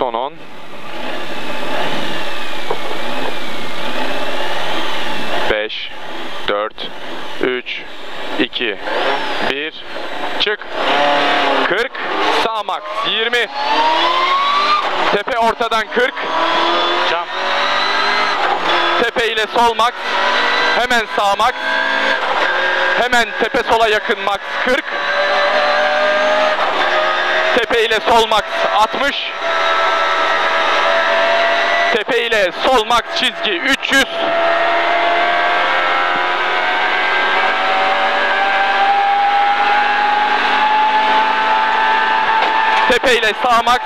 Son 10. Beş, 4, 3, 2, 1. Çık. 40. Sağ max. 20. Tepe ortadan 40. Cam. Tepe ile sol max. Hemen sağ max. Hemen tepe sola yakın max 40. Tepe ile sol max 60. Tepe ile sol max çizgi 300. Tepe ile sağ max.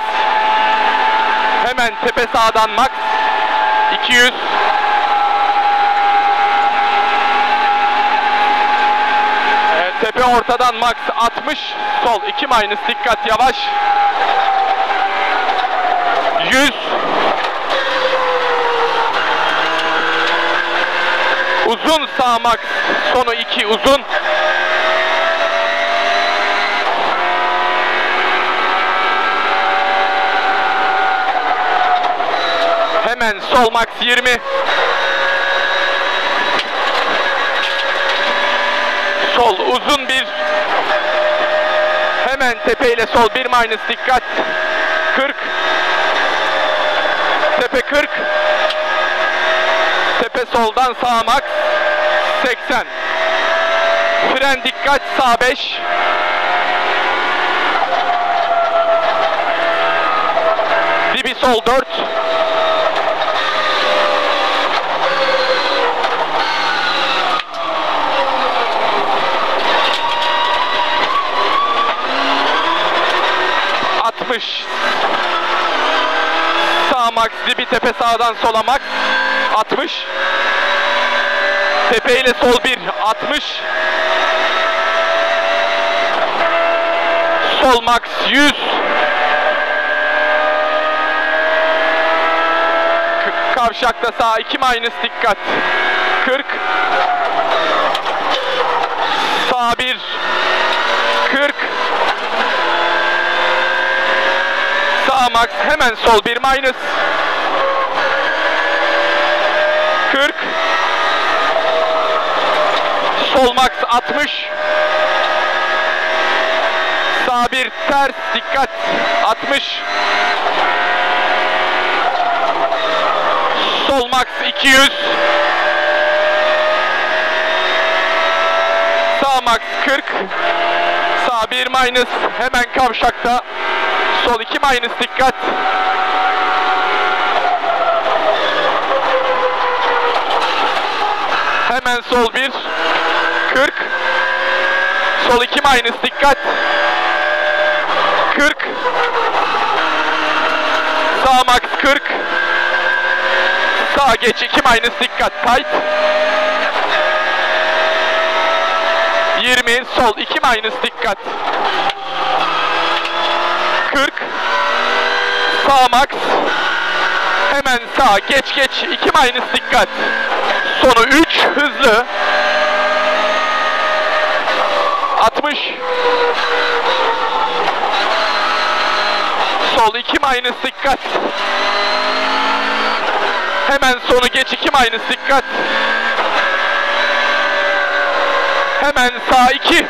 Hemen tepe sağdan max 200. Tepe ortadan max 60. Sol 2 minus dikkat yavaş. 100. Uzun sağ max. Sonu 2 uzun. Hemen sol max 20. Sol uzun bir. Hemen tepe ile sol 1 minus dikkat. 40. Tepe 40. Tepe soldan sağ max 80. Fren dikkat sağ 5. Dibi sol 4. Sağ max dibi tepe sağdan sola max 60. Tepe ile sol 1 60. Sol max 100. Kavşakta sağ 2 minus dikkat 40. Sağ 1 40. Sağ max hemen sol 1 minus 40. Sol max 60. Sağ 1 ters dikkat 60. Sol max 200. Sağ max 40. Sağ 1 minus hemen kavşakta. Sol 2 minus dikkat. Hemen sol 1 40. Sol 2 minus dikkat. 40. Sağ max 40. Sağ geç 2 minus dikkat tight. 20 sol 2 minus dikkat. 40. Sağ max. Hemen sağ geç 2 minus dikkat. Sonu 3 hızlı. 60. Sol 2 minus dikkat. Hemen sonu geç 2 minus dikkat. Hemen sağ 2.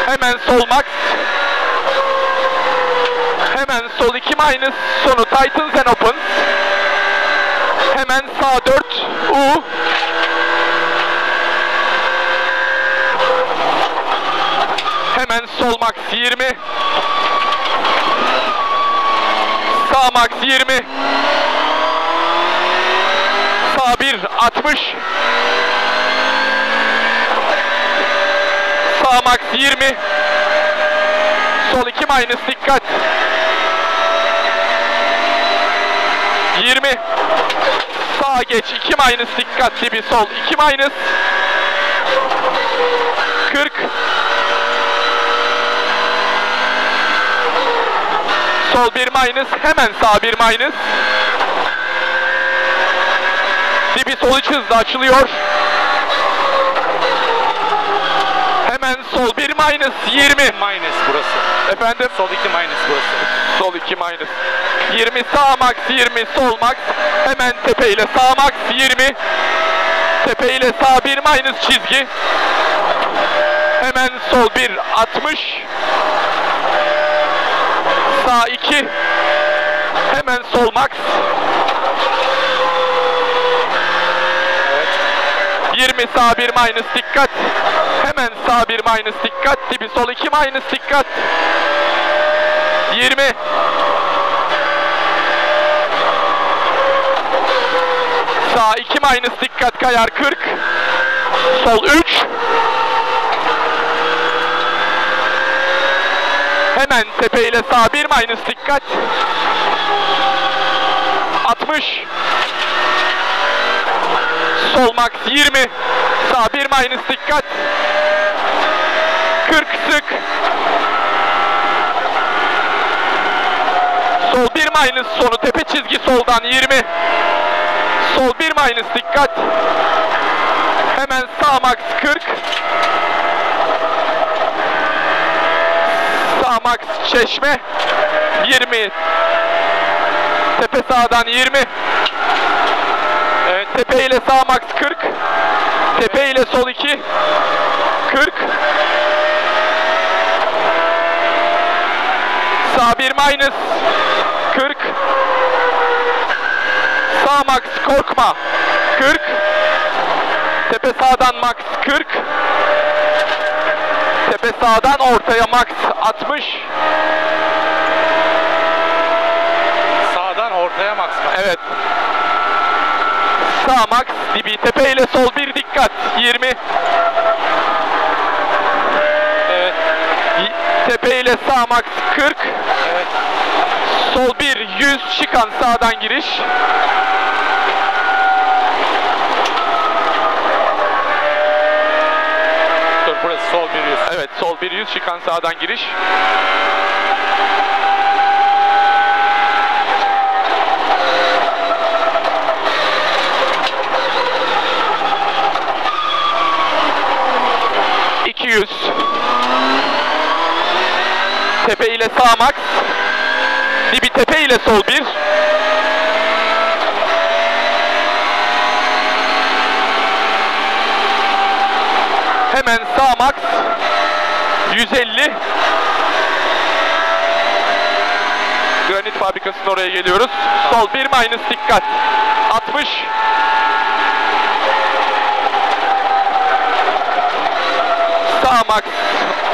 Hemen sol max. Hemen sol 2 minus. Sonu tightens and opens. Hemen sağ 4. U. Hemen sol max 20. Sağ max 20. Sağ 1 60. Sağ max 20. Sol 2 minus dikkat. 20. Sağ geç 2 minus dikkat dibi sol 2 minus. 40. Sol 1 minus hemen sağ 1 minus. Dibi sol iç hızla açılıyor. Hemen sol 1 minus 20. Minus burası. Efendim? Sol 2 minus burası. Sol 2 minus. 20 sağ max, 20 sol max. Hemen tepe ile sağ max 20. Tepe ile sağ 1 minus çizgi. Hemen sol 1 60. Sağ 2. Hemen sol max. Evet. 20 sağ 1 minus dikkat. Hemen sağ 1 minus dikkat. Dibi sol 2 minus dikkat. 20. Sağ 2 minus dikkat kayar 40. Sol 3. Hemen tepe ile sağ 1 minus dikkat. 60. Sol max 20. Sağ 1 minus dikkat. 40 sık. Sol 1 minus sonu tepe çizgi soldan 20. Sol 1 minus dikkat. Hemen sağ max 40. Sağ max çeşme 20. Tepe sağdan 20. Evet, tepe ile sağ max 40. Tepe ile sol 2. 40. Sağ 1 minus 40. Sağ max korkma 40. Tepe sağdan max 40. Tepe sağdan ortaya max 60. Sağdan ortaya max. Evet. Sağ max dibi tepe ile sol 1 dikkat 20. Evet. Tepe ile sağ max 40. Evet. Sol 1 100 çıkan sağdan giriş. Dur burası sol 1 100. Evet, sol 1 100 çıkan sağdan giriş. Tepe ile sağ max. Dibi tepe ile sol 1. Hemen sağ max. 150. Granit fabrikasının oraya geliyoruz. Sol 1 minus dikkat. 60. Sağ max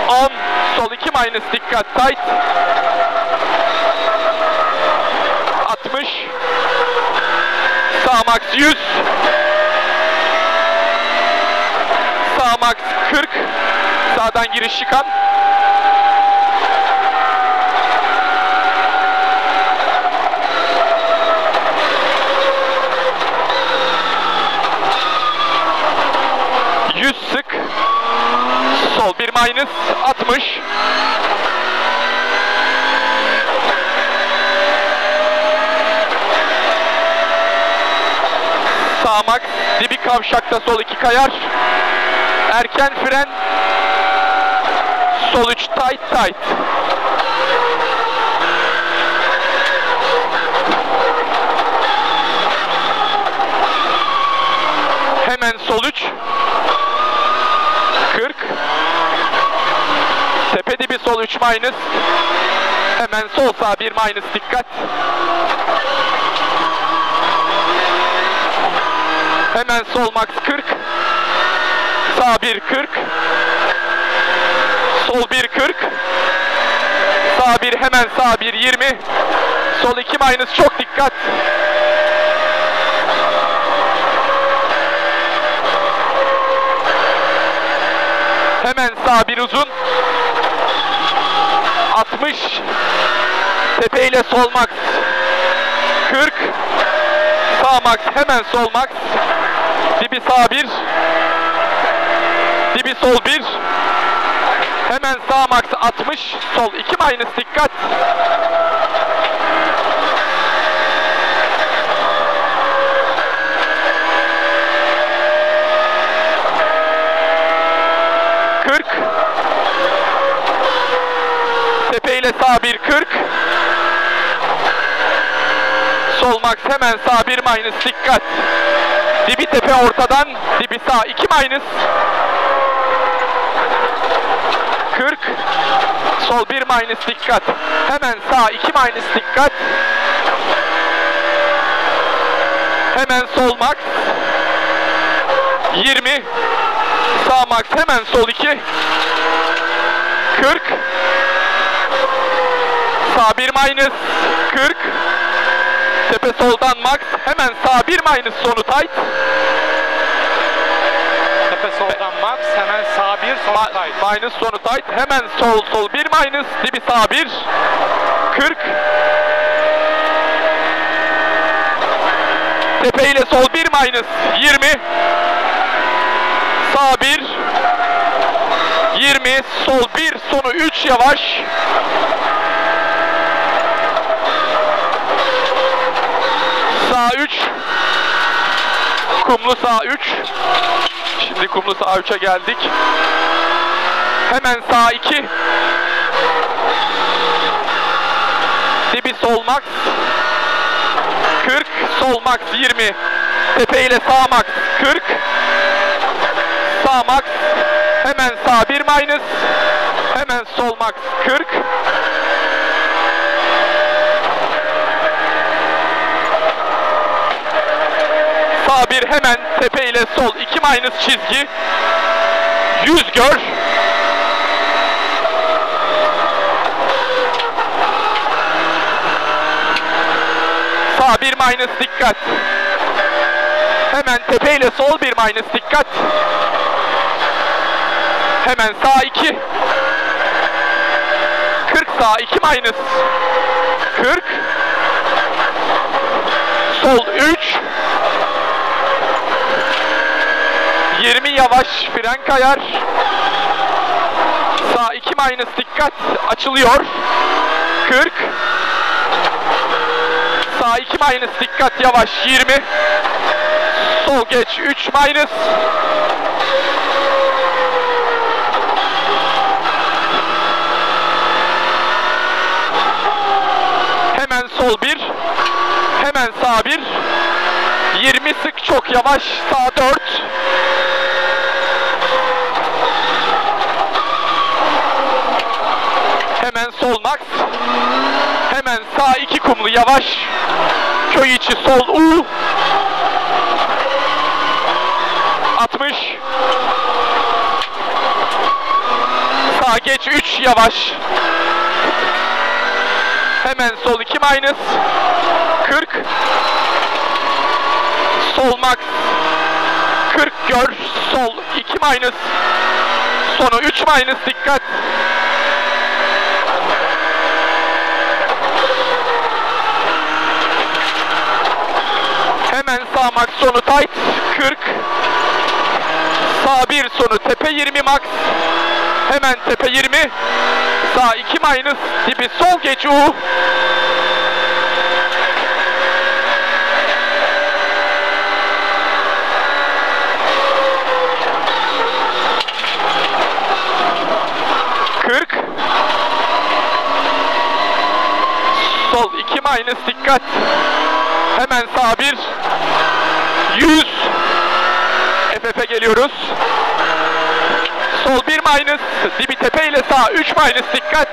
10. Sol 2 minus dikkat tight. 60. Sağ max 100. Sağ max 40. Sağdan giriş çıkan. Sık. Sol 1 minus 60. Sağ max. Dibi kavşakta sol 2 kayar. Erken fren. Sol 3 tight tight. Hemen sol 3. 40. Tepe dibi sol 3 minus. Hemen sol sağ 1 minus dikkat. Hemen sol max 40. Sağ 1 40. Sol 1 40. Sağ 1 hemen sağ 1 20. Sol 2 minus çok dikkat. Hemen sağ bir uzun. 60. Tepe ile sol max. 40. Sağ max hemen sol max. Dibi sağ 1. Dibi sol 1. Hemen sağ max 60. Sol 2 minus dikkat. ile sağ 1 40. Sol max hemen sağ 1 minus dikkat. Dibi tepe ortadan, dibi sağ 2 minus. 40. Sol 1 minus dikkat. Hemen sağ 2 minus dikkat. Hemen sol max. 20. Sağ max hemen sol 2. 40. Sağ 1 minus 40. Tepe soldan max. Hemen sağ 1 minus sonu tight. Tepe soldan max. Hemen sağ 1 sonu tight. Minus sonu tight. Hemen sol 1 minus. Dibi sağ 1. 40. Tepe ile sol 1 minus 20. Sağ 1. 20. Sol 1 sonu 3 yavaş. Sağ 3. Kumlu sağ 3. Şimdi kumlu sağ 3'e geldik. Hemen sağ 2. Dibi sol max. 40. Sol max 20. Tepe ile sağ max 40. Sağ max. Hemen sağ 1 minus. Hemen sol max 40. Sağ 1 hemen tepe ile sol 2 minus çizgi. 100 gör. Sağ 1 minus dikkat. Hemen tepe ile sol 1 minus dikkat. Hemen sağ 2. 40 sağ 2 minus. 40. Sol 3. 20 yavaş fren kayar. Sağ 2 minus dikkat. Açılıyor. 40. Sağ 2 minus dikkat yavaş 20. Sol geç 3 minus. Hemen sol 1. Hemen sağ 1. 20 sık çok yavaş sağ 4. Hemen sol max. Hemen sağ 2 kumlu yavaş. Köy içi sol U. 60. Sağ geç 3 yavaş. Hemen sol 2 minus. 40. Sol max. 40 gör. Sol 2 minus. Sonu 3 minus dikkat. Hemen sağ max sonu tight 40. Sağ 1 sonu tepe 20 max. Hemen tepe 20. Sağ 2 minus dibi sol geç U. Sol 2 minus dikkat. Hemen sağ 1. 100. FF'e geliyoruz. Sol 1 minus. Dibi tepe ile sağ 3 minus dikkat.